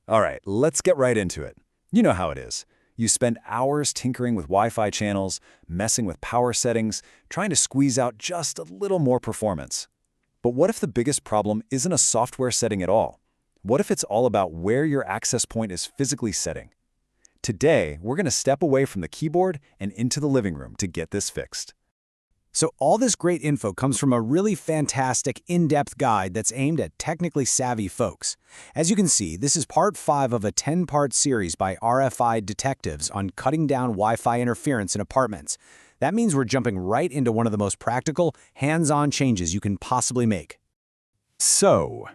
All right, let's get right into it. You know how it is. You spend hours tinkering with Wi-Fi channels, messing with power settings, trying to squeeze out just a little more performance. But what if the biggest problem isn't a software setting at all? What if it's all about where your access point is physically setting? Today, we're going to step away from the keyboard and into the living room to get this fixed. So all this great info comes from a really fantastic, in-depth guide that's aimed at technically savvy folks. As you can see, this is part 5 of a 10-part series by RFI detectives on cutting down Wi-Fi interference in apartments. That means we're jumping right into one of the most practical, hands-on changes you can possibly make. So,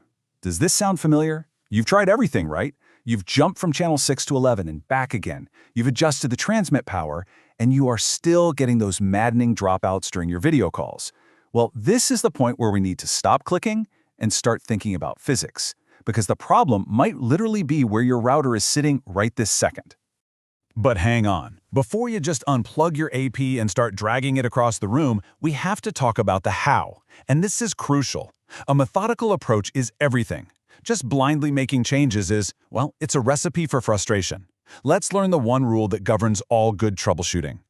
does this sound familiar? You've tried everything, right? You've jumped from channel 6 to 11 and back again. You've adjusted the transmit power, and you are still getting those maddening dropouts during your video calls. Well, this is the point where we need to stop clicking and start thinking about physics, because the problem might literally be where your router is sitting right this second. But hang on. Before you just unplug your AP and start dragging it across the room, we have to talk about the how. And this is crucial. A methodical approach is everything. Just blindly making changes is, well, it's a recipe for frustration. Let's learn the one rule that governs all good troubleshooting.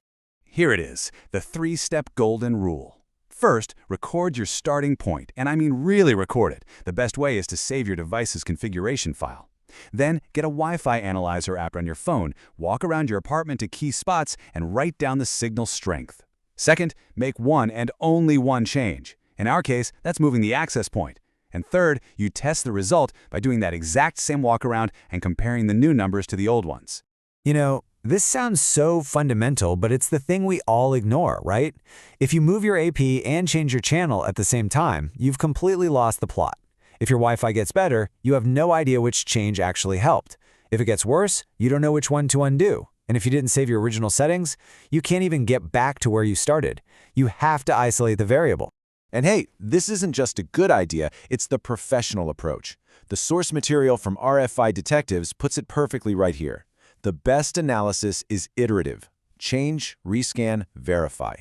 Here it is, the 3-step golden rule. First, record your starting point, and I mean really record it. The best way is to save your device's configuration file. Then, get a Wi-Fi analyzer app on your phone, walk around your apartment to key spots, and write down the signal strength. Second, make one and only one change. In our case, that's moving the access point. And third, you test the result by doing that exact same walk-around and comparing the new numbers to the old ones. You know, this sounds so fundamental, but it's the thing we all ignore, right? If you move your AP and change your channel at the same time, you've completely lost the plot. If your Wi-Fi gets better, you have no idea which change actually helped. If it gets worse, you don't know which one to undo. And if you didn't save your original settings, you can't even get back to where you started. You have to isolate the variable. And hey, this isn't just a good idea, it's the professional approach. The source material from RFI detectives puts it perfectly right here. The best analysis is iterative. Change, rescan, verify.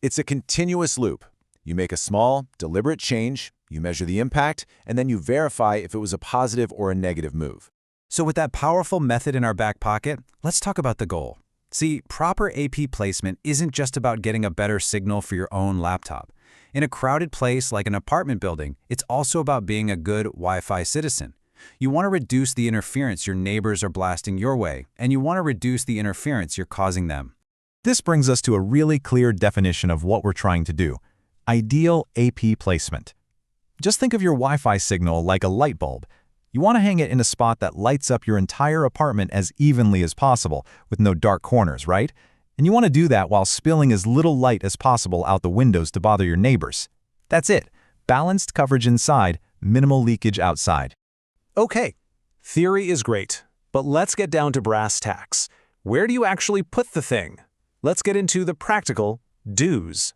It's a continuous loop. You make a small, deliberate change, you measure the impact, and then you verify if it was a positive or a negative move. So with that powerful method in our back pocket, let's talk about the goal. See, proper AP placement isn't just about getting a better signal for your own laptop. In a crowded place like an apartment building, it's also about being a good Wi-Fi citizen. You want to reduce the interference your neighbors are blasting your way, and you want to reduce the interference you're causing them. This brings us to a really clear definition of what we're trying to do. Ideal AP placement. Just think of your Wi-Fi signal like a light bulb. You want to hang it in a spot that lights up your entire apartment as evenly as possible, with no dark corners, right? And you want to do that while spilling as little light as possible out the windows to bother your neighbors. That's it. Balanced coverage inside, minimal leakage outside. Okay, theory is great, but let's get down to brass tacks. Where do you actually put the thing? Let's get into the practical do's.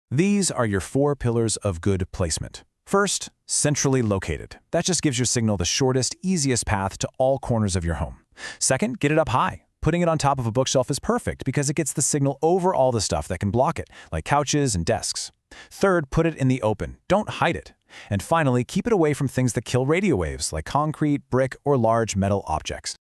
These are your 4 pillars of good placement. First, centrally located. That just gives your signal the shortest, easiest path to all corners of your home. Second, get it up high. Putting it on top of a bookshelf is perfect because it gets the signal over all the stuff that can block it, like couches and desks. Third, put it in the open. Don't hide it. And finally, keep it away from things that kill radio waves, like concrete, brick, or large metal objects.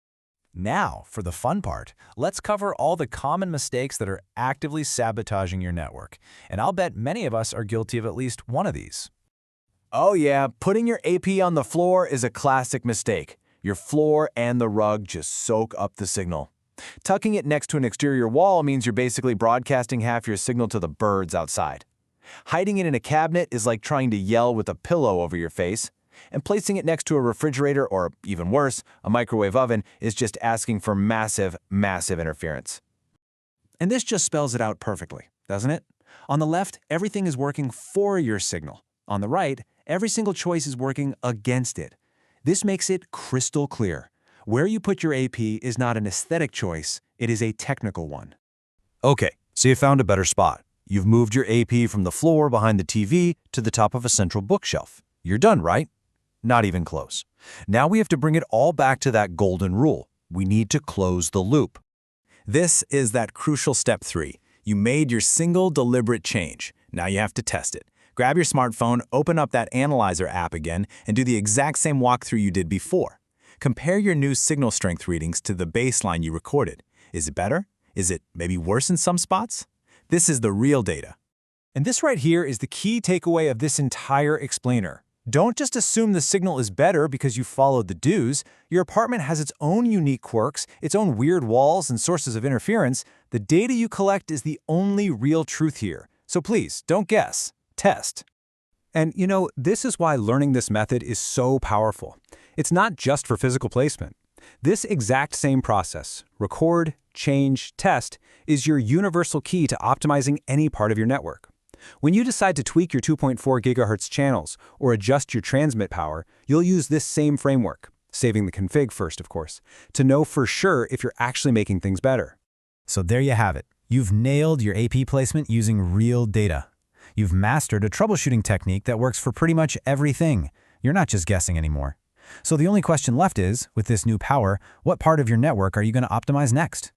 Now, for the fun part, let's cover all the common mistakes that are actively sabotaging your network. And I'll bet many of us are guilty of at least one of these. Oh yeah, putting your AP on the floor is a classic mistake. Your floor and the rug just soak up the signal. Tucking it next to an exterior wall means you're basically broadcasting half your signal to the birds outside. Hiding it in a cabinet is like trying to yell with a pillow over your face. And placing it next to a refrigerator, or even worse, a microwave oven, is just asking for massive, massive interference. And this just spells it out perfectly, doesn't it? On the left, everything is working for your signal. On the right, every single choice is working against it. This makes it crystal clear. Where you put your AP is not an aesthetic choice, it is a technical one. Okay, so you found a better spot. You've moved your AP from the floor behind the TV to the top of a central bookshelf. You're done, right? Not even close. Now we have to bring it all back to that golden rule. We need to close the loop. This is that crucial step 3. You made your single deliberate change. Now you have to test it. Grab your smartphone, open up that Analyzer app again, and do the exact same walkthrough you did before. Compare your new signal strength readings to the baseline you recorded. Is it better? Is it maybe worse in some spots? This is the real data. And this right here is the key takeaway of this entire explainer. Don't just assume the signal is better because you followed the do's. Your apartment has its own unique quirks, its own weird walls and sources of interference. The data you collect is the only real truth here. So please, don't guess. Test. And you know, this is why learning this method is so powerful. It's not just for physical placement. This exact same process, record, change, test, is your universal key to optimizing any part of your network. When you decide to tweak your 2.4 GHz channels or adjust your transmit power, you'll use this same framework, saving the config first, of course, to know for sure if you're actually making things better. So there you have it. You've nailed your AP placement using real data. You've mastered a troubleshooting technique that works for pretty much everything. You're not just guessing anymore. So the only question left is, with this new power, what part of your network are you going to optimize next?